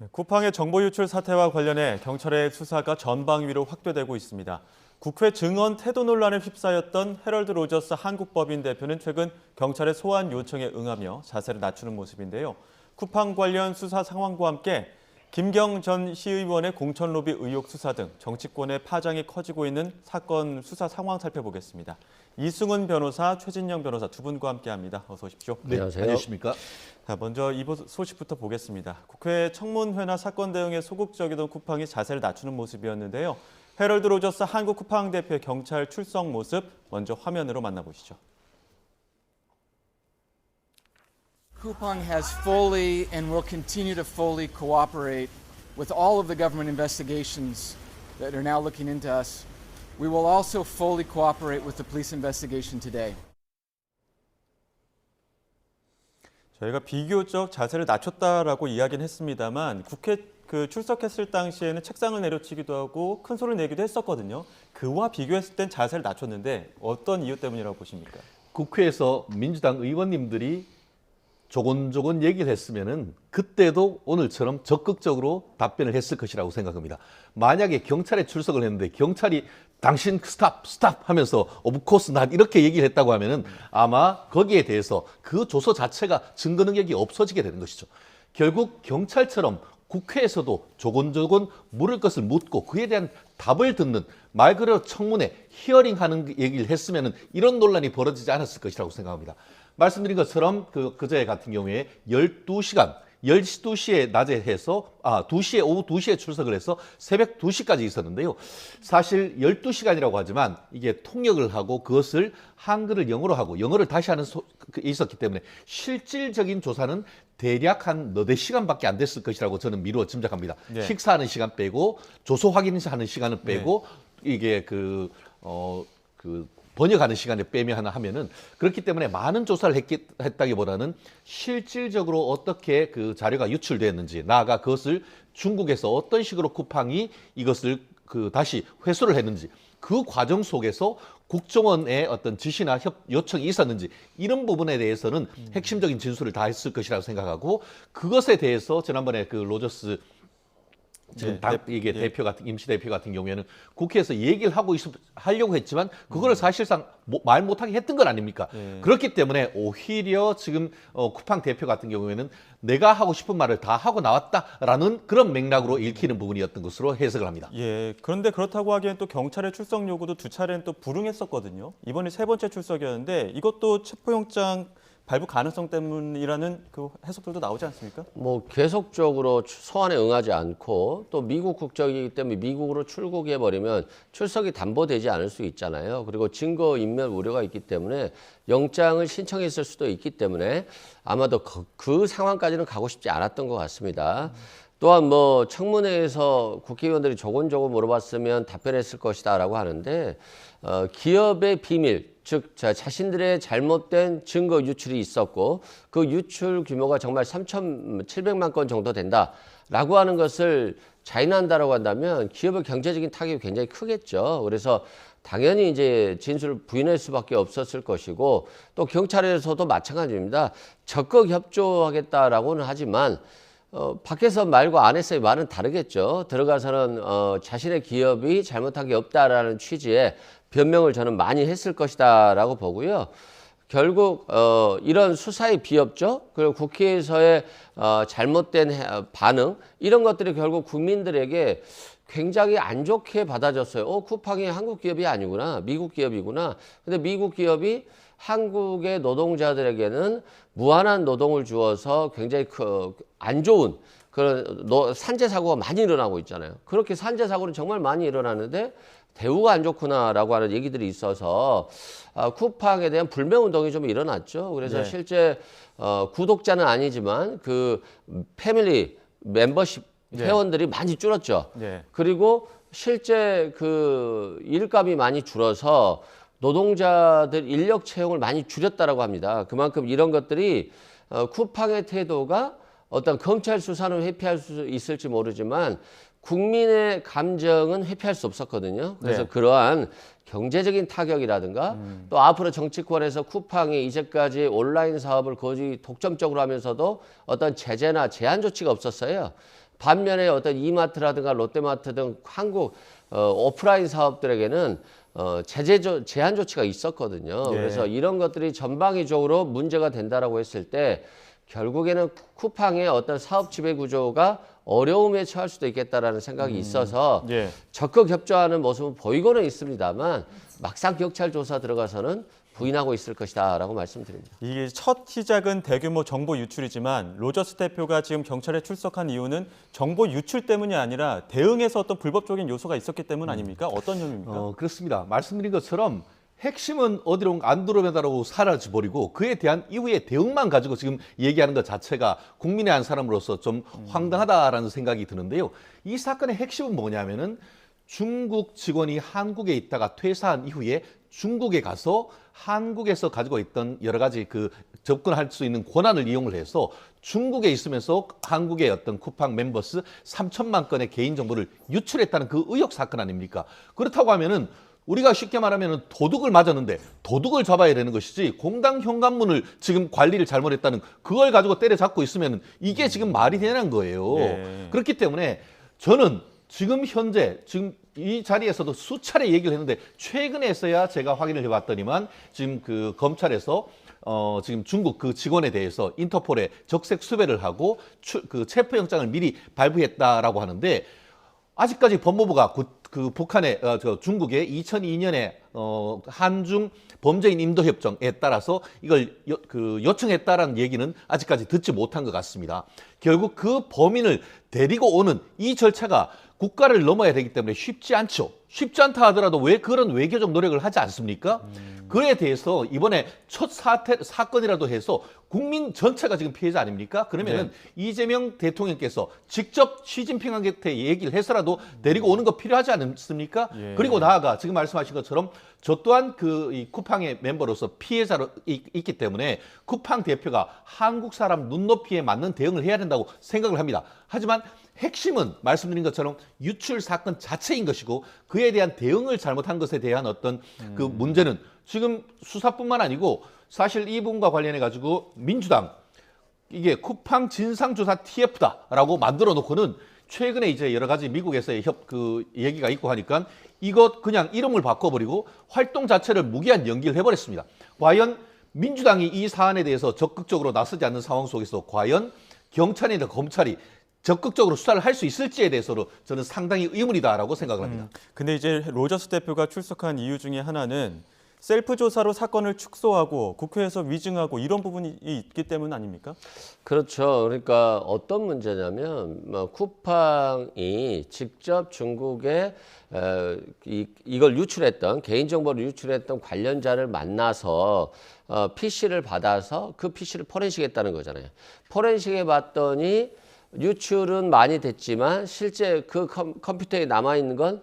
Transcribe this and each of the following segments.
쿠팡의 정보 유출 사태와 관련해 경찰의 수사가 전방위로 확대되고 있습니다. 국회 증언 태도 논란에 휩싸였던 해럴드 로저스 한국법인 대표는 최근 경찰의 소환 요청에 응하며 자세를 낮추는 모습인데요. 쿠팡 관련 수사 상황과 함께 김경 전 시의원의 공천 로비 의혹 수사 등 정치권의 파장이 커지고 있는 사건 수사 상황 살펴보겠습니다. 이승훈 변호사, 최진영 변호사 두 분과 함께합니다. 어서 오십시오. 네, 안녕하십니까? 자, 먼저 이 소식부터 보겠습니다. 국회 청문회나 사건 대응에 소극적이던 쿠팡이 자세를 낮추는 모습이었는데요. 해럴드 로저스 한국 쿠팡 대표의 경찰 출석 모습 먼저 화면으로 만나보시죠. Coupang has fully and will continue to fully cooperate with all of the government investigations that are now looking into us. We will also fully cooperate with the police investigation today. 저희가 비교적 자세를 낮췄다라고 이야기는 했습니다만 국회 출석했을 당시에는 책상을 내려치기도 하고 큰 소리를 내기도 했었거든요. 그와 비교했을 땐 자세를 낮췄는데 어떤 이유 때문이라고 보십니까? 국회에서 민주당 의원님들이 조곤조곤 얘기를 했으면은 그때도 오늘처럼 적극적으로 답변을 했을 것이라고 생각합니다. 만약에 경찰에 출석을 했는데 경찰이 당신 스탑 하면서 오브 코스 낫 이렇게 얘기를 했다고 하면은 아마 거기에 대해서 그 조서 자체가 증거 능력이 없어지게 되는 것이죠. 결국 경찰처럼 국회에서도 조곤조곤 물을 것을 묻고 그에 대한 답을 듣는 말 그대로 청문회, 히어링하는 얘기를 했으면은 이런 논란이 벌어지지 않았을 것이라고 생각합니다. 말씀드린 것처럼 그제 같은 경우에 12시간, 12시에 낮에 해서 2시에 오후 2시에 출석을 해서 새벽 2시까지 있었는데요. 사실 12시간이라고 하지만 이게 통역을 하고 그것을 한글을 영어로 하고 영어를 다시 하는 있었기 때문에 실질적인 조사는 대략 한 너댓 시간밖에 안 됐을 것이라고 저는 미루어 짐작합니다. 네. 식사하는 시간 빼고 조소 확인하는 시간을 빼고 이게 번역하는 시간에 빼면 하면은 그렇기 때문에 많은 조사를 했다기보다는 실질적으로 어떻게 그 자료가 유출됐는지 나아가 그것을 중국에서 어떤 식으로 쿠팡이 이것을 다시 회수를 했는지 그 과정 속에서 국정원의 어떤 지시나 요청이 있었는지 이런 부분에 대해서는 핵심적인 진술을 다 했을 것이라고 생각하고 그것에 대해서 지난번에 로저스 지금 대표 같은 임시 대표 같은 경우에는 국회에서 얘기를 하려고 했지만 그거를 사실상 말 못하게 했던 건 아닙니까? 그렇기 때문에 오히려 지금 쿠팡 대표 같은 경우에는 내가 하고 싶은 말을 다 하고 나왔다라는 그런 맥락으로 읽히는 부분이었던 것으로 해석을 합니다. 예, 그런데 그렇다고 하기엔 또 경찰의 출석 요구도 두 차례는 또 불응했었거든요. 이번이 세 번째 출석이었는데 이것도 체포영장 발부 가능성 때문이라는 그 해석들도 나오지 않습니까? 뭐 계속적으로 소환에 응하지 않고 또 미국 국적이기 때문에 미국으로 출국해 버리면 출석이 담보되지 않을 수 있잖아요. 그리고 증거 인멸 우려가 있기 때문에 영장을 신청했을 수도 있기 때문에 아마도 그 상황까지는 가고 싶지 않았던 것 같습니다. 또한 뭐 청문회에서 국회의원들이 조곤조곤 물어봤으면 답변했을 것이다라고 하는데 기업의 비밀, 즉 자신들의 잘못된 증거 유출이 있었고 그 유출 규모가 정말 3,700만 건 정도 된다라고 하는 것을 자인한다라고 한다면 기업의 경제적인 타격이 굉장히 크겠죠. 그래서 당연히 이제 진술을 부인할 수밖에 없었을 것이고 또 경찰에서도 마찬가지입니다. 적극 협조하겠다라고는 하지만 밖에서 말과 안에서의 말은 다르겠죠. 들어가서는 자신의 기업이 잘못한 게 없다라는 취지의 변명을 저는 많이 했을 것이다라고 보고요. 결국 이런 수사의 비협조 그리고 국회에서의 잘못된 반응 이런 것들이 결국 국민들에게 굉장히 안 좋게 받아졌어요. 쿠팡이 한국 기업이 아니구나, 미국 기업이구나. 근데 미국 기업이 한국의 노동자들에게는 무한한 노동을 주어서 굉장히 안 좋은 그런 산재 사고가 많이 일어나고 있잖아요. 그렇게 산재 사고는 정말 많이 일어나는데 대우가 안 좋구나라고 하는 얘기들이 있어서 쿠팡에 대한 불매 운동이 좀 일어났죠. 그래서 실제 구독자는 아니지만 그 패밀리 멤버십 회원들이 많이 줄었죠. 그리고 실제 그 일감이 많이 줄어서 노동자들 인력 채용을 많이 줄였다라고 합니다. 그만큼 이런 것들이 쿠팡의 태도가 어떤 검찰 수사는 회피할 수 있을지 모르지만 국민의 감정은 회피할 수 없었거든요. 그래서 그러한 경제적인 타격이라든가 또 앞으로 정치권에서 쿠팡이 이제까지 온라인 사업을 거의 독점적으로 하면서도 어떤 제재나 제한 조치가 없었어요. 반면에 어떤 이마트라든가 롯데마트 등 한국 오프라인 사업들에게는 제한 조치가 있었거든요. 예. 그래서 이런 것들이 전방위적으로 문제가 된다라고 했을 때 결국에는 쿠팡의 어떤 사업 지배 구조가 어려움에 처할 수도 있겠다라는 생각이 있어서 예. 적극 협조하는 모습은 보이고는 있습니다만 막상 경찰 조사 들어가서는 부인하고 있을 것이다라고 말씀드립니다. 이게 첫 시작은 대규모 정보 유출이지만 로저스 대표가 지금 경찰에 출석한 이유는 정보 유출 때문이 아니라 대응에서 어떤 불법적인 요소가 있었기 때문 아닙니까? 어떤 혐의입니까? 그렇습니다. 말씀드린 것처럼 핵심은 어디로 안드로메다로 사라져버리고 그에 대한 이후의 대응만 가지고 지금 얘기하는 것 자체가 국민의 한 사람으로서 좀 황당하다라는 생각이 드는데요. 이 사건의 핵심은 뭐냐면은 중국 직원이 한국에 있다가 퇴사한 이후에 중국에 가서 한국에서 가지고 있던 여러 가지 그 접근할 수 있는 권한을 이용을 해서 중국에 있으면서 한국의 어떤 쿠팡 멤버스 3천만 건의 개인정보를 유출했다는 그 의혹 사건 아닙니까? 그렇다고 하면은 우리가 쉽게 말하면 도둑을 맞았는데 도둑을 잡아야 되는 것이지 공당 현관문을 지금 관리를 잘못했다는 그걸 가지고 때려잡고 있으면 이게 지금 말이 되는 거예요. 예. 그렇기 때문에 저는 지금 현재 지금 이 자리에서도 수차례 얘기를 했는데 최근에서야 제가 확인을 해봤더니만 지금 그 검찰에서 지금 중국 그 직원에 대해서 인터폴에 적색 수배를 하고 그 체포영장을 미리 발부했다라고 하는데 아직까지 법무부가 그 북한의 중국의 2002년에 한중 범죄인 인도 협정에 따라서 이걸 요청했다라는 얘기는 아직까지 듣지 못한 것 같습니다. 결국 그 범인을 데리고 오는 이 절차가 국가를 넘어야 되기 때문에 쉽지 않죠. 쉽지 않다 하더라도 왜 그런 외교적 노력을 하지 않습니까? 그에 대해서 이번에 첫 사건이라도 해서 국민 전체가 지금 피해자 아닙니까? 그러면은 이재명 대통령께서 직접 시진핑한테 얘기를 해서라도 데리고 오는 거 필요하지 않습니까? 예. 그리고 나아가 지금 말씀하신 것처럼 저 또한 이 쿠팡의 멤버로서 피해자로 있기 때문에 쿠팡 대표가 한국 사람 눈높이에 맞는 대응을 해야 된다고 생각을 합니다. 하지만 핵심은 말씀드린 것처럼 유출 사건 자체인 것이고 그에 대한 대응을 잘못한 것에 대한 어떤 그 문제는 지금 수사뿐만 아니고 사실 이 부분과 관련해 가지고 민주당 이게 쿠팡 진상조사 TF다라고 만들어 놓고는 최근에 이제 여러 가지 미국에서의 얘기가 있고 하니까 이것 그냥 이름을 바꿔버리고 활동 자체를 무기한 연기를 해버렸습니다. 과연 민주당이 이 사안에 대해서 적극적으로 나서지 않는 상황 속에서 과연 경찰이나 검찰이 적극적으로 수사를 할 수 있을지에 대해서도 저는 상당히 의문이다라고 생각을 합니다. 근데 이제 로저스 대표가 출석한 이유 중에 하나는 셀프 조사로 사건을 축소하고 국회에서 위증하고 이런 부분이 있기 때문 아닙니까? 그렇죠. 그러니까 어떤 문제냐면 쿠팡이 직접 중국에 이걸 유출했던 개인정보를 유출했던 관련자를 만나서 PC를 받아서 그 PC를 포렌식했다는 거잖아요. 포렌식해 봤더니 유출은 많이 됐지만 실제 그 컴퓨터에 남아있는 건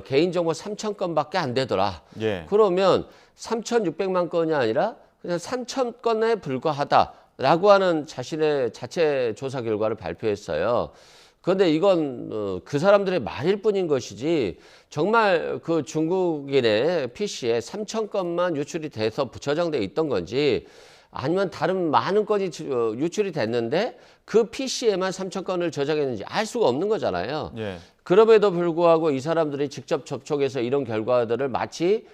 개인정보 3,000건밖에 안 되더라. 예. 그러면 3,600만 건이 아니라 그냥 3,000건에 불과하다라고 하는 자신의 자체 조사 결과를 발표했어요. 그런데 이건 그 사람들의 말일 뿐인 것이지 정말 그 중국인의 PC에 3,000건만 유출이 돼서 저장돼 있던 건지 아니면 다른 많은 건이 유출이 됐는데 그 PC에만 3,000건을 저장했는지 알 수가 없는 거잖아요. 예. 그럼에도 불구하고 이 사람들이 직접 접촉해서 이런 결과들을 마치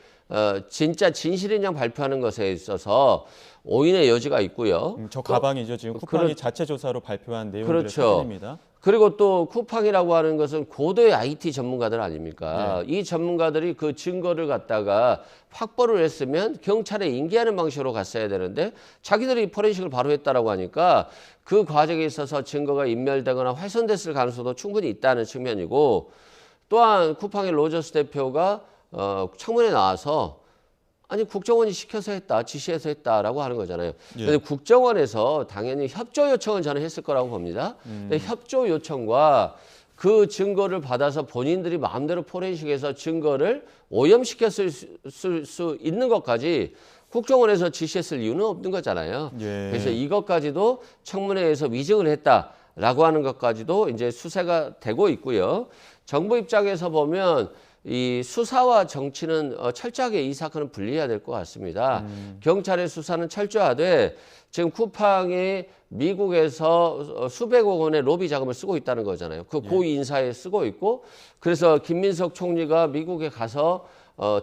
진짜 진실인양 발표하는 것에 있어서 오인의 여지가 있고요. 저 가방이죠. 지금 쿠팡이 그렇- 자체 조사로 발표한 내용들의 그렇죠. 사진입니다. 그리고 또 쿠팡이라고 하는 것은 고도의 IT 전문가들 아닙니까? 이 전문가들이 그 증거를 갖다가 확보를 했으면 경찰에 인계하는 방식으로 갔어야 되는데 자기들이 포렌식을 바로 했다라고 하니까 그 과정에 있어서 증거가 인멸되거나 훼손됐을 가능성도 충분히 있다는 측면이고 또한 쿠팡의 로저스 대표가 청문회에 나와서 아니 국정원이 시켜서 했다, 지시해서 했다라고 하는 거잖아요. 그런데 국정원에서 당연히 협조 요청은 저는 했을 거라고 봅니다. 근데 협조 요청과 그 증거를 받아서 본인들이 마음대로 포렌식해서 증거를 오염시켰을 수 있는 것까지 국정원에서 지시했을 이유는 없는 거잖아요. 예. 그래서 이것까지도 청문회에서 위증을 했다라고 하는 것까지도 이제 수사가 되고 있고요. 정부 입장에서 보면 이 수사와 정치는 철저하게 이 사건은 분리해야 될 것 같습니다. 경찰의 수사는 철저하되 지금 쿠팡이 미국에서 수백억 원의 로비 자금을 쓰고 있다는 거잖아요. 그 고위 인사에 쓰고 있고 그래서 김민석 총리가 미국에 가서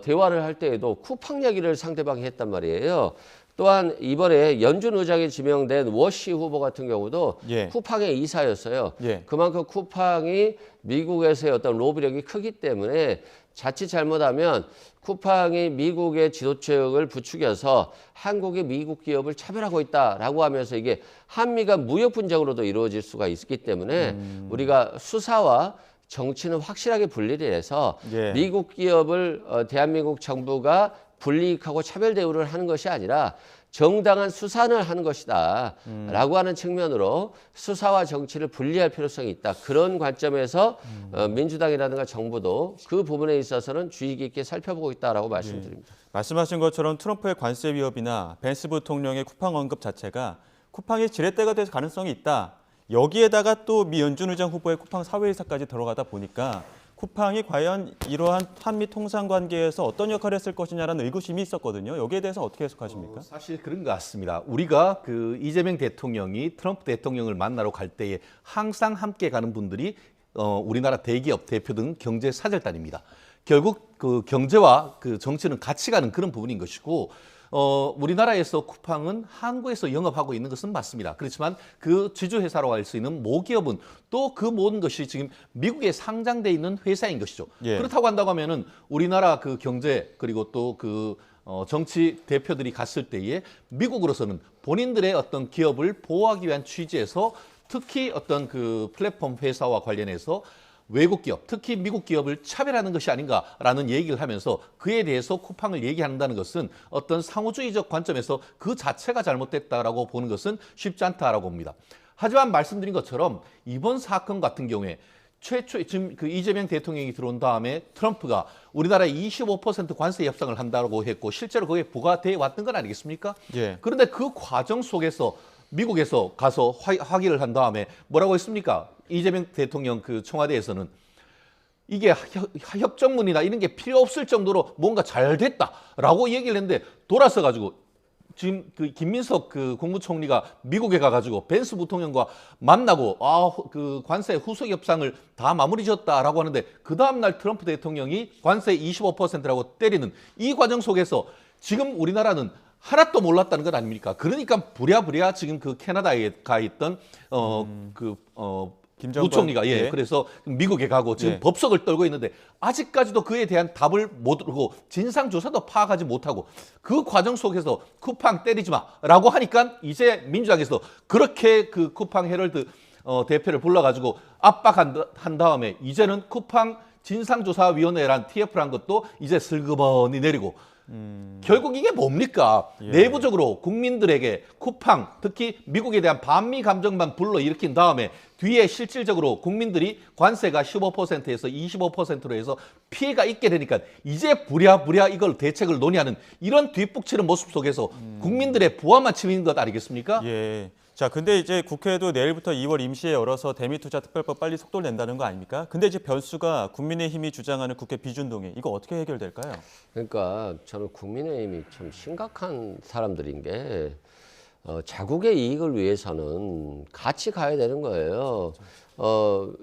대화를 할 때에도 쿠팡 얘기를 상대방이 했단 말이에요. 또한 이번에 연준 의장에 지명된 워시 후보 같은 경우도 예. 쿠팡의 이사였어요. 예. 그만큼 쿠팡이 미국에서의 어떤 로비력이 크기 때문에 자칫 잘못하면 쿠팡이 미국의 지도층을 부추겨서 한국의 미국 기업을 차별하고 있다라고 하면서 이게 한미가 무역 분쟁으로도 이루어질 수가 있기 때문에 우리가 수사와 정치는 확실하게 분리를 해서 예. 미국 기업을 대한민국 정부가 불이익하고 차별 대우를 하는 것이 아니라 정당한 수사를 하는 것이다 라고 하는 측면으로 수사와 정치를 분리할 필요성이 있다. 그런 관점에서 민주당이라든가 정부도 그 부분에 있어서는 주의 깊게 살펴보고 있다라고 말씀드립니다. 말씀하신 것처럼 트럼프의 관세 위협이나 벤스 부통령의 쿠팡 언급 자체가 쿠팡의 지렛대가 될 가능성이 있다. 여기에다가 또 미 연준 의장 후보의 쿠팡 사회이사까지 들어가다 보니까 쿠팡이 과연 이러한 한미 통상 관계에서 어떤 역할을 했을 것이냐라는 의구심이 있었거든요. 여기에 대해서 어떻게 해석하십니까? 사실 그런 것 같습니다. 우리가 그 이재명 대통령이 트럼프 대통령을 만나러 갈 때에 항상 함께 가는 분들이 우리나라 대기업 대표 등 경제 사절단입니다. 결국 그 경제와 그 정치는 같이 가는 그런 부분인 것이고 우리나라에서 쿠팡은 한국에서 영업하고 있는 것은 맞습니다. 그렇지만 그 지주회사라고 할 수 있는 모기업은 또 그 모든 것이 지금 미국에 상장돼 있는 회사인 것이죠. 예. 그렇다고 한다고 하면은 우리나라 그 경제 그리고 또 그 정치 대표들이 갔을 때에 미국으로서는 본인들의 어떤 기업을 보호하기 위한 취지에서 특히 어떤 그 플랫폼 회사와 관련해서 외국 기업, 특히 미국 기업을 차별하는 것이 아닌가라는 얘기를 하면서 그에 대해서 쿠팡을 얘기한다는 것은 어떤 상호주의적 관점에서 그 자체가 잘못됐다라고 보는 것은 쉽지 않다라고 봅니다. 하지만 말씀드린 것처럼 이번 사건 같은 경우에 최초에 지금 그 이재명 대통령이 들어온 다음에 트럼프가 우리나라에 25% 관세 협상을 한다고 했고 실제로 그게 부과돼 왔던 건 아니겠습니까? 예. 그런데 그 과정 속에서 미국에서 가서 확인을 한 다음에 뭐라고 했습니까? 이재명 대통령 그 청와대에서는 이게 협정문이나 이런 게 필요 없을 정도로 뭔가 잘 됐다라고 얘기를 했는데 돌아서 가지고 지금 그 김민석 그 국무총리가 미국에 가가지고 벤스 부통령과 만나고 그 관세 후속 협상을 다 마무리 지었다라고 하는데 그 다음날 트럼프 대통령이 관세 25%라고 때리는 이 과정 속에서 지금 우리나라는 하나도 몰랐다는 것 아닙니까? 그러니까 부랴부랴 지금 그 캐나다에 가 있던 김정건, 부총리가 예. 그래서 미국에 가고 지금 예. 법석을 떨고 있는데 아직까지도 그에 대한 답을 모르고 진상 조사도 파악하지 못하고 그 과정 속에서 쿠팡 때리지 마라고 하니까 이제 민주당에서 그렇게 그 쿠팡 헤럴드 대표를 불러가지고 압박한 다음에 이제는 쿠팡 진상조사위원회란 TF란 것도 이제 슬그머니 내리고 결국 이게 뭡니까? 예. 내부적으로 국민들에게 쿠팡, 특히 미국에 대한 반미 감정만 불러일으킨 다음에 뒤에 실질적으로 국민들이 관세가 15%에서 25%로 해서 피해가 있게 되니까 이제 부랴부랴 이걸 대책을 논의하는 이런 뒷북치는 모습 속에서 국민들의 부활만 치는 것 아니겠습니까? 예. 자, 근데 이제 국회도 내일부터 2월 임시에 열어서 대미투자특별법 빨리 속도를 낸다는 거 아닙니까? 근데 이제 변수가 국민의힘이 주장하는 국회 비준동의 이거 어떻게 해결될까요? 그러니까 저는 국민의힘이 참 심각한 사람들인 게 자국의 이익을 위해서는 같이 가야 되는 거예요.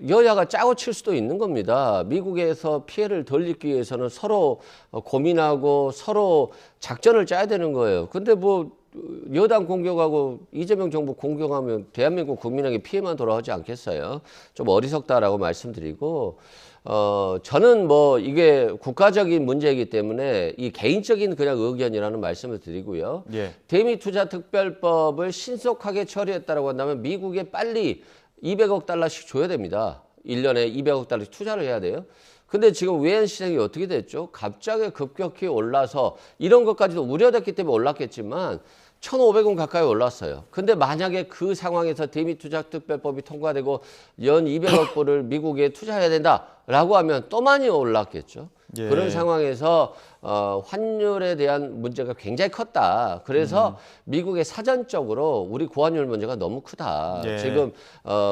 여야가 짜고 칠 수도 있는 겁니다. 미국에서 피해를 덜 입기 위해서는 서로 고민하고 서로 작전을 짜야 되는 거예요. 근데 뭐 여당 공격하고 이재명 정부 공격하면 대한민국 국민에게 피해만 돌아오지 않겠어요? 좀 어리석다라고 말씀드리고 저는 뭐 이게 국가적인 문제이기 때문에 이 개인적인 그냥 의견이라는 말씀을 드리고요. 예. 대미투자특별법을 신속하게 처리했다라고 한다면 미국에 빨리 200억 달러씩 줘야 됩니다. 1년에 200억 달러씩 투자를 해야 돼요. 근데 지금 외환 시장이 어떻게 됐죠? 갑자기 급격히 올라서 이런 것까지도 우려됐기 때문에 올랐겠지만 1,500원 가까이 올랐어요. 근데 만약에 그 상황에서 대미투자특별법이 통과되고 연 200억 불을 미국에 투자해야 된다라고 하면 또 많이 올랐겠죠. 예. 그런 상황에서 환율에 대한 문제가 굉장히 컸다. 그래서 미국의 사전적으로 우리 고환율 문제가 너무 크다. 예. 지금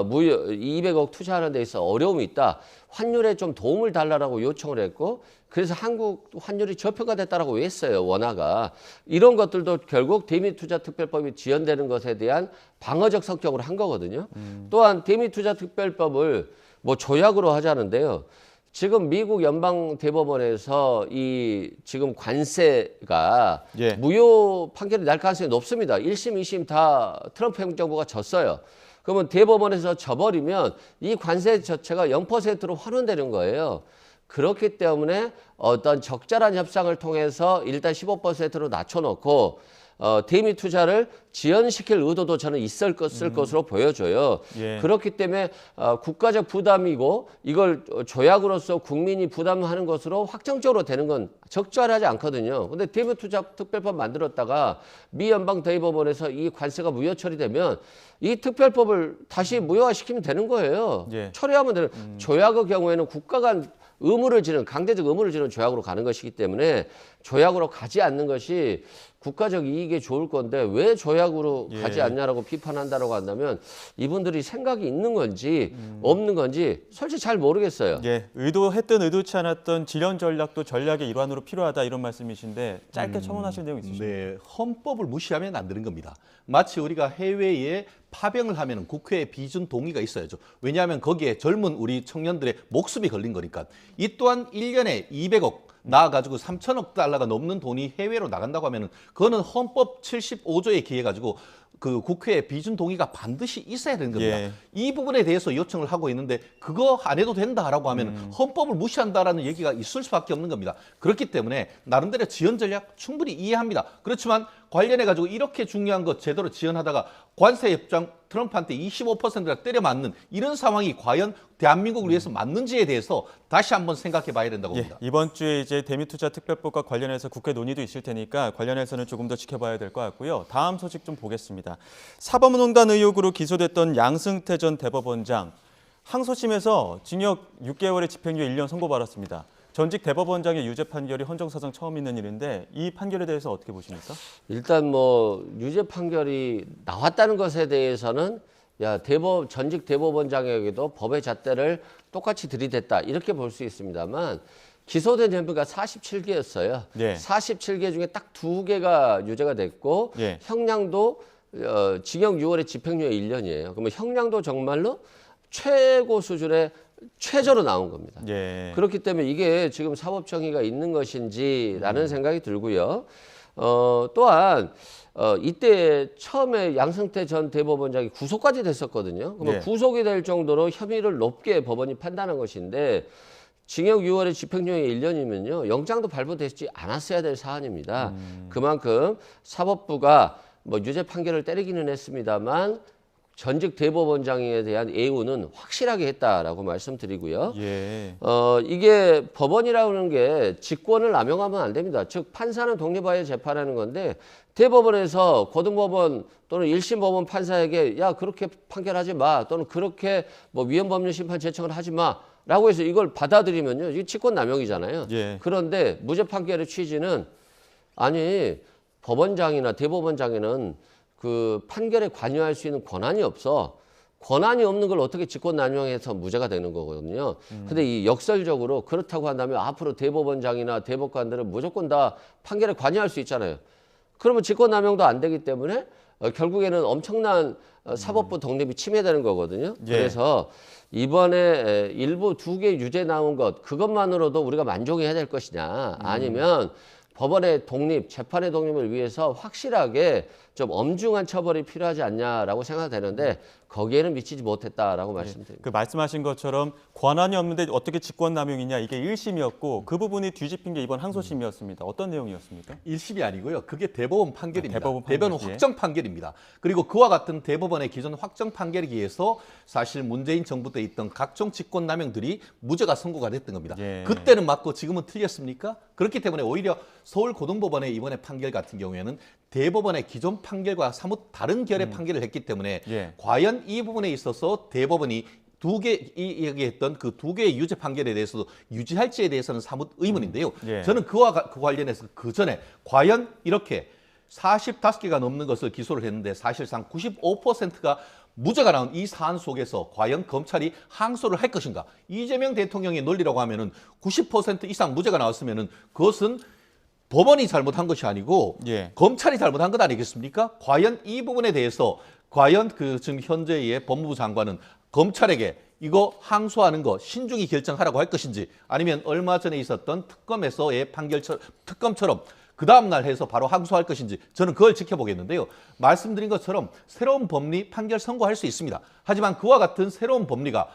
무역 200억 투자하는 데 있어 어려움이 있다. 환율에 좀 도움을 달라고 요청을 했고 그래서 한국 환율이 저평가됐다라고 했어요. 원화가. 이런 것들도 결국 대미투자특별법이 지연되는 것에 대한 방어적 성격으로 한 거거든요. 또한 대미투자특별법을 뭐 조약으로 하자는데요. 지금 미국 연방대법원에서 이 지금 관세가 예. 무효 판결이 날 가능성이 높습니다. 1심, 2심 다 트럼프 행정부가 졌어요. 그러면 대법원에서 져버리면 이 관세 자체가 0%로 환원되는 거예요. 그렇기 때문에 어떤 적절한 협상을 통해서 일단 15%로 낮춰놓고 대미 투자를 지연시킬 의도도 저는 있을 것으로 보여져요. 예. 그렇기 때문에 국가적 부담이고 이걸 조약으로서 국민이 부담하는 것으로 확정적으로 되는 건 적절하지 않거든요. 근데 대미 투자 특별법 만들었다가 미 연방 대법원에서 이 관세가 무효 처리되면 이 특별법을 다시 무효화시키면 되는 거예요. 예. 처리하면 되는 조약의 경우에는 국가 간 의무를 지는 강제적 의무를 지는 조약으로 가는 것이기 때문에 조약으로 가지 않는 것이 국가적 이익에 좋을 건데 왜 조약으로 예. 가지 않냐라고 비판한다라고 한다면 이분들이 생각이 있는 건지 없는 건지 솔직히 잘 모르겠어요. 예, 의도했든 의도치 않았던 지연 전략도 전략의 일환으로 필요하다 이런 말씀이신데 짧게 첨언하실 내용 있으십니까? 네, 헌법을 무시하면 안 되는 겁니다. 마치 우리가 해외에 파병을 하면 국회의 비준 동의가 있어야죠. 왜냐하면 거기에 젊은 우리 청년들의 목숨이 걸린 거니까. 이 또한 1년에 200억 나와가지고 3천억 달러가 넘는 돈이 해외로 나간다고 하면은 그거는 헌법 75조에 기해 가지고 그 국회의 비준 동의가 반드시 있어야 되는 겁니다. 예. 이 부분에 대해서 요청을 하고 있는데 그거 안 해도 된다라고 하면 헌법을 무시한다라는 얘기가 있을 수밖에 없는 겁니다. 그렇기 때문에 나름대로 지연 전략 충분히 이해합니다. 그렇지만 관련해 가지고 이렇게 중요한 것 제대로 지연하다가 관세 협정 트럼프한테 25%가 때려 맞는 이런 상황이 과연 대한민국을 위해서 맞는지에 대해서 다시 한번 생각해 봐야 된다고 예, 봅니다. 이번 주에 이제 대미투자 특별법과 관련해서 국회 논의도 있을 테니까 관련해서는 조금 더 지켜봐야 될 것 같고요. 다음 소식 좀 보겠습니다. 사법농단 의혹으로 기소됐던 양승태 전 대법원장 항소심에서 징역 6개월의 집행유예 1년 선고받았습니다. 전직 대법원장의 유죄 판결이 헌정사상 처음 있는 일인데 이 판결에 대해서 어떻게 보십니까? 일단 뭐 유죄 판결이 나왔다는 것에 대해서는 전직 대법원장에게도 법의 잣대를 똑같이 들이댔다 이렇게 볼 수 있습니다만 기소된 혐의가 47개였어요. 네. 47개 중에 딱 2개가 유죄가 됐고 예. 형량도 징역 6월에 집행유예 1년이에요. 그러면 형량도 정말로 최고 수준의 최저로 나온 겁니다. 예. 그렇기 때문에 이게 지금 사법정의가 있는 것인지라는 생각이 들고요. 또한 이때 처음에 양승태 전 대법원장이 구속까지 됐었거든요. 그러면 네. 구속이 될 정도로 혐의를 높게 법원이 판단한 것인데 징역 6월에 집행유예 1년이면요. 영장도 발부되지 않았어야 될 사안입니다. 그만큼 사법부가 뭐 유죄 판결을 때리기는 했습니다만 전직 대법원장에 대한 예우는 확실하게 했다라고 말씀드리고요. 예. 이게 법원이라는 게 직권을 남용하면 안 됩니다. 즉 판사는 독립하여 재판하는 건데 대법원에서 고등법원 또는 1심 법원 판사에게 야 그렇게 판결하지 마 또는 그렇게 뭐 위헌법률 심판 제청을 하지 마라고 해서 이걸 받아들이면요. 이게 직권 남용이잖아요. 예. 그런데 무죄 판결의 취지는 아니 법원장이나 대법원장에는 그 판결에 관여할 수 있는 권한이 없어. 권한이 없는 걸 어떻게 직권 남용해서 무죄가 되는 거거든요. 근데 이 역설적으로 그렇다고 한다면 앞으로 대법원장이나 대법관들은 무조건 다 판결에 관여할 수 있잖아요. 그러면 직권 남용도 안 되기 때문에 결국에는 엄청난 사법부 독립이 침해되는 거거든요. 예. 그래서 이번에 일부 2개 유죄 나온 것 그것만으로도 우리가 만족해야 될 것이냐 아니면 법원의 독립, 재판의 독립을 위해서 확실하게 좀 엄중한 처벌이 필요하지 않냐라고 생각되는데 거기에는 미치지 못했다라고 말씀드립니다. 그 말씀하신 것처럼 권한이 없는데 어떻게 직권남용이냐 이게 1심이었고 그 부분이 뒤집힌 게 이번 항소심이었습니다. 어떤 내용이었습니까? 1심이 아니고요. 그게 대법원 판결입니다. 대법원 판결, 대법원 예. 확정 판결입니다. 그리고 그와 같은 대법원의 기존 확정 판결에 의해서 사실 문재인 정부 때 있던 각종 직권 남용들이 무죄가 선고가 됐던 겁니다. 예. 그때는 맞고 지금은 틀렸습니까? 그렇기 때문에 오히려 서울고등법원의 이번에 판결 같은 경우에는 대법원의 기존 판결과 사뭇 다른 결의 판결을 했기 때문에 예. 과연 이 부분에 있어서 대법원이 두 개 얘기했던 그 두 개의 유죄 판결에 대해서도 유지할지에 대해서는 사뭇 의문인데요. 예. 저는 그 관련해서 그 전에 과연 이렇게 45개가 넘는 것을 기소를 했는데 사실상 95%가 무죄가 나온 이 사안 속에서 과연 검찰이 항소를 할 것인가? 이재명 대통령의 논리라고 하면은 90% 이상 무죄가 나왔으면은 그것은 법원이 잘못한 것이 아니고 예. 검찰이 잘못한 것 아니겠습니까? 과연 이 부분에 대해서 과연 그 지금 현재의 법무부 장관은 검찰에게 이거 항소하는 거 신중히 결정하라고 할 것인지 아니면 얼마 전에 있었던 특검에서의 특검처럼 그 다음날 해서 바로 항소할 것인지 저는 그걸 지켜보겠는데요. 말씀드린 것처럼 새로운 법리 판결 선고할 수 있습니다. 하지만 그와 같은 새로운 법리가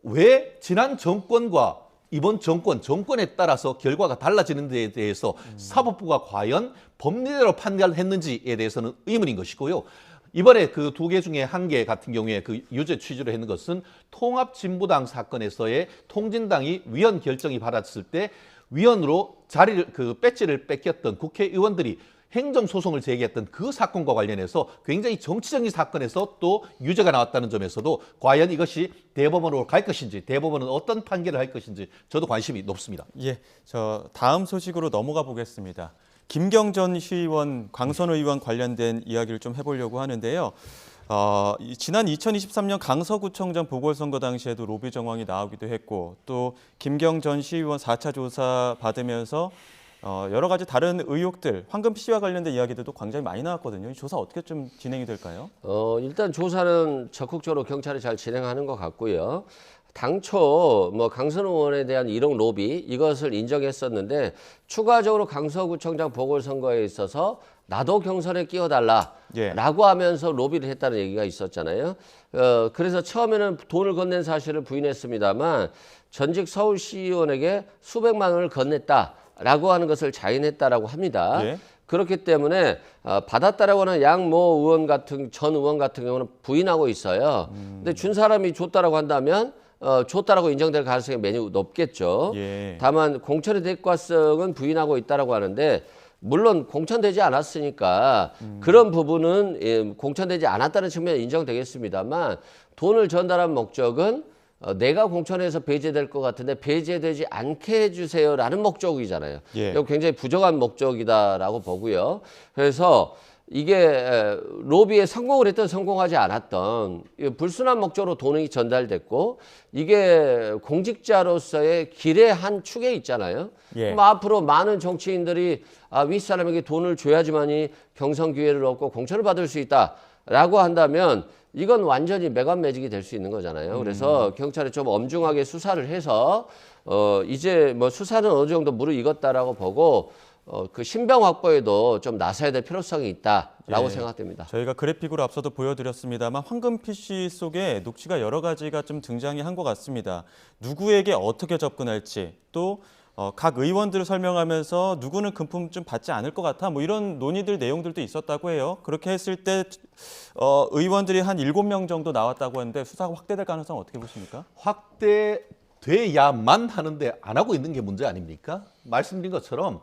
왜 지난 정권과 이번 정권에 따라서 결과가 달라지는 데에 대해서 사법부가 과연 법리대로 판결했는지에 대해서는 의문인 것이고요. 이번에 그 두 개 중에 한 개 같은 경우에 그 유죄 취지로 했는 것은 통합진보당 사건에서의 통진당이 위원 결정이 받았을 때 위원으로 자리를 배지를 뺏겼던 국회의원들이 행정소송을 제기했던 그 사건과 관련해서 굉장히 정치적인 사건에서 또 유죄가 나왔다는 점에서도 과연 이것이 대법원으로 갈 것인지 대법원은 어떤 판결을 할 것인지 저도 관심이 높습니다. 예, 저 다음 소식으로 넘어가 보겠습니다. 김경전 시의원, 강선 의원 관련된 이야기를 좀 해보려고 하는데요. 지난 2023년 강서구청장 보궐선거 당시에도 로비 정황이 나오기도 했고 또 김경전 시의원 4차 조사 받으면서 여러 가지 다른 의혹들, 황금 PC와 관련된 이야기들도 굉장히 많이 나왔거든요. 이 조사 어떻게 좀 진행이 될까요? 일단 조사는 적극적으로 경찰이 잘 진행하는 것 같고요. 당초 뭐 강선 의원에 대한 1억 로비 이것을 인정했었는데 추가적으로 강서구청장 보궐선거에 있어서 나도 경선에 끼워달라라고 하면서 로비를 했다는 얘기가 있었잖아요. 그래서 처음에는 돈을 건넨 사실을 부인했습니다만 전직 서울시의원에게 수백만 원을 건넸다라고 하는 것을 자인했다라고 합니다. 예. 그렇기 때문에 받았다라고 하는 양모 의원 전 의원 같은 경우는 부인하고 있어요. 근데 준 사람이 줬다라고 한다면 줬다라고 인정될 가능성이 매우 높겠죠. 예. 다만 공천의 대가성은 부인하고 있다라고 하는데 물론 공천되지 않았으니까 그런 부분은 공천되지 않았다는 측면에 인정되겠습니다만 돈을 전달한 목적은 내가 공천에서 배제될 것 같은데 배제되지 않게 해주세요라는 목적이잖아요. 예. 이거 굉장히 부정한 목적이다라고 보고요. 그래서 이게 로비에 성공을 했던 성공하지 않았던 불순한 목적으로 돈이 전달됐고 이게 공직자로서의 길의 한 축에 있잖아요. 예. 그럼 앞으로 많은 정치인들이 윗사람에게 돈을 줘야지만이 경선 기회를 얻고 공천을 받을 수 있다라고 한다면 이건 완전히 매관매직이 될 수 있는 거잖아요. 그래서 경찰이 좀 엄중하게 수사를 해서 이제 뭐 수사는 어느 정도 무르익었다라고 보고 그 신병 확보에도 좀 나서야 될 필요성이 있다라고 예. 생각됩니다. 저희가 그래픽으로 앞서도 보여드렸습니다만 황금 PC 속에 녹취가 여러 가지가 좀 등장이 한 것 같습니다. 누구에게 어떻게 접근할지 또 각 의원들을 설명하면서 누구는 금품 좀 받지 않을 것 같아 뭐 이런 논의들 내용들도 있었다고 해요. 그렇게 했을 때 의원들이 한 7명 정도 나왔다고 하는데 수사가 확대될 가능성은 어떻게 보십니까? 확대돼야만 하는데 안 하고 있는 게 문제 아닙니까? 말씀드린 것처럼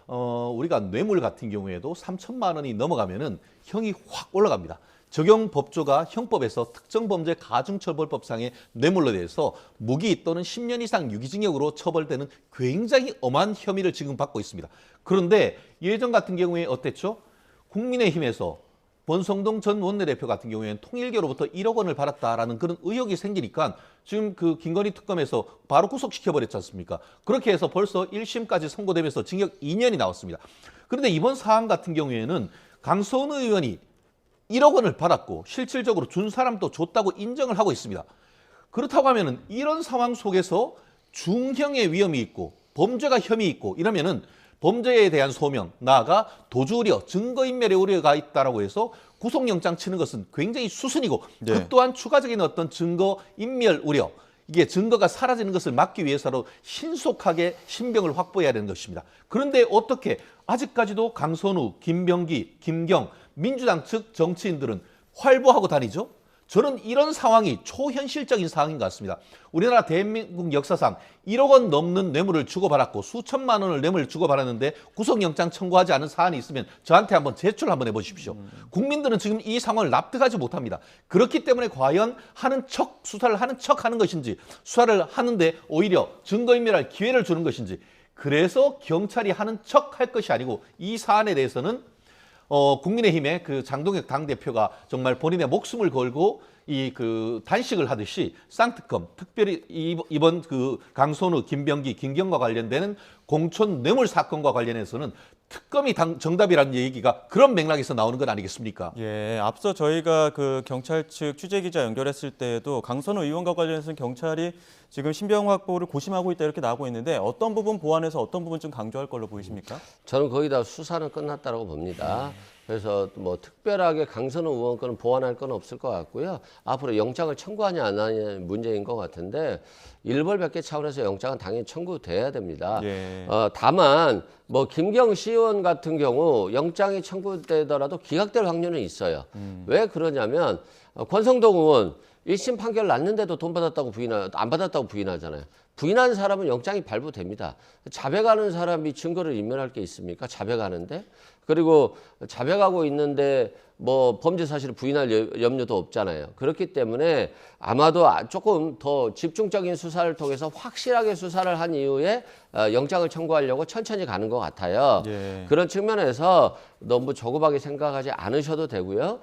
우리가 뇌물 같은 경우에도 3천만 원이 넘어가면은 형이 확 올라갑니다. 적용 법조가 형법에서 특정범죄 가중처벌법상의 뇌물로 대해서 무기 또는 10년 이상 유기징역으로 처벌되는 굉장히 엄한 혐의를 지금 받고 있습니다. 그런데 예전 같은 경우에 어땠죠? 국민의힘에서 권성동 전 원내대표 같은 경우에는 통일교로부터 1억 원을 받았다라는 그런 의혹이 생기니까 지금 그 김건희 특검에서 바로 구속시켜버렸지 않습니까? 그렇게 해서 벌써 1심까지 선고되면서 징역 2년이 나왔습니다. 그런데 이번 사안 같은 경우에는 강선우 의원이 1억 원을 받았고 실질적으로 준 사람도 줬다고 인정을 하고 있습니다. 그렇다고 하면은 이런 상황 속에서 중형의 위험이 있고 범죄가 혐의 있고 이러면은 범죄에 대한 소명, 나아가 도주 우려, 증거인멸의 우려가 있다라고 해서 구속영장 치는 것은 굉장히 수순이고 네. 그 또한 추가적인 어떤 증거인멸 우려, 이게 증거가 사라지는 것을 막기 위해서로 신속하게 신병을 확보해야 되는 것입니다. 그런데 어떻게 아직까지도 강선우, 김병기, 김경, 민주당 측 정치인들은 활보하고 다니죠? 저는 이런 상황이 초현실적인 상황인 것 같습니다. 우리나라 대한민국 역사상 1억 원 넘는 뇌물을 주고받았고 수천만 원을 뇌물을 주고받았는데 구속영장 청구하지 않은 사안이 있으면 저한테 한번 제출 한번 해보십시오. 국민들은 지금 이 상황을 납득하지 못합니다. 그렇기 때문에 과연 수사를 하는 척 하는 것인지, 수사를 하는데 오히려 증거인멸할 기회를 주는 것인지, 그래서 경찰이 하는 척 할 것이 아니고 이 사안에 대해서는 국민의힘의 그 장동혁 당대표가 정말 본인의 목숨을 걸고 단식을 하듯이 쌍특검, 특별히 이번 그 강선우, 김병기, 김경과 관련되는 공천 뇌물 사건과 관련해서는 특검이 정답이라는 얘기가 그런 맥락에서 나오는 건 아니겠습니까? 예, 앞서 저희가 그 경찰 측 취재기자 연결했을 때에도 강선우 의원과 관련해서는 경찰이 지금 신병 확보를 고심하고 있다 이렇게 나오고 있는데 어떤 부분 보완해서 어떤 부분 좀 강조할 걸로 보이십니까? 저는 거의 다 수사는 끝났다고 봅니다. 그래서 뭐 특별하게 강선우 의원 건은 보완할 건 없을 것 같고요. 앞으로 영장을 청구하냐 안 하냐 문제인 것 같은데 일벌백계 차원에서 영장은 당연히 청구돼야 됩니다. 예. 다만 뭐 김경시 의원 같은 경우 영장이 청구되더라도 기각될 확률은 있어요. 왜 그러냐면 권성동 의원 1심 판결 났는데도 돈 받았다고 안 받았다고 부인하잖아요. 부인한 사람은 영장이 발부됩니다. 자백하는 사람이 증거를 인멸할 게 있습니까? 자백하는데? 그리고 자백하고 있는데 뭐 범죄 사실을 부인할 염려도 없잖아요. 그렇기 때문에 아마도 조금 더 집중적인 수사를 통해서 확실하게 수사를 한 이후에 영장을 청구하려고 천천히 가는 것 같아요. 예. 그런 측면에서 너무 조급하게 생각하지 않으셔도 되고요.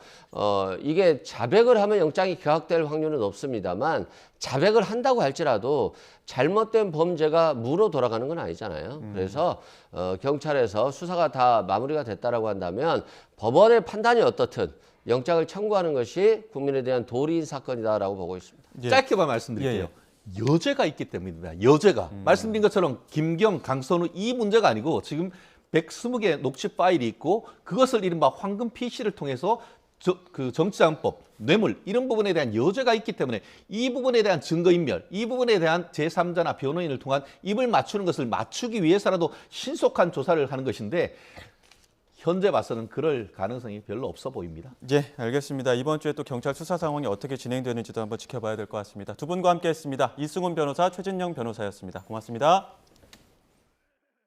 이게 자백을 하면 영장이 기각될 확률은 높습니다만 자백을 한다고 할지라도 잘못된 범죄가 무로 돌아가는 건 아니잖아요. 그래서 경찰에서 수사가 다 마무리가 됐다라고 한다면 법원의 판단이 어떻든 영장을 청구하는 것이 국민에 대한 도리인 사건이다라고 보고 있습니다. 예. 짧게만 말씀드릴게요. 여죄가 있기 때문입니다. 여죄가. 말씀드린 것처럼 김경, 강선우 이 문제가 아니고 지금 120개 녹취 파일이 있고 그것을 이른바 황금 PC를 통해서 그 정치자금법, 뇌물 이런 부분에 대한 여죄가 있기 때문에 이 부분에 대한 증거인멸, 이 부분에 대한 제3자나 변호인을 통한 입을 맞추는 것을 맞추기 위해서라도 신속한 조사를 하는 것인데 현재 봐서는 그럴 가능성이 별로 없어 보입니다. 예, 알겠습니다. 이번 주에 또 경찰 수사 상황이 어떻게 진행되는지도 한번 지켜봐야 될 것 같습니다. 두 분과 함께했습니다. 이승훈 변호사, 최진영 변호사였습니다. 고맙습니다.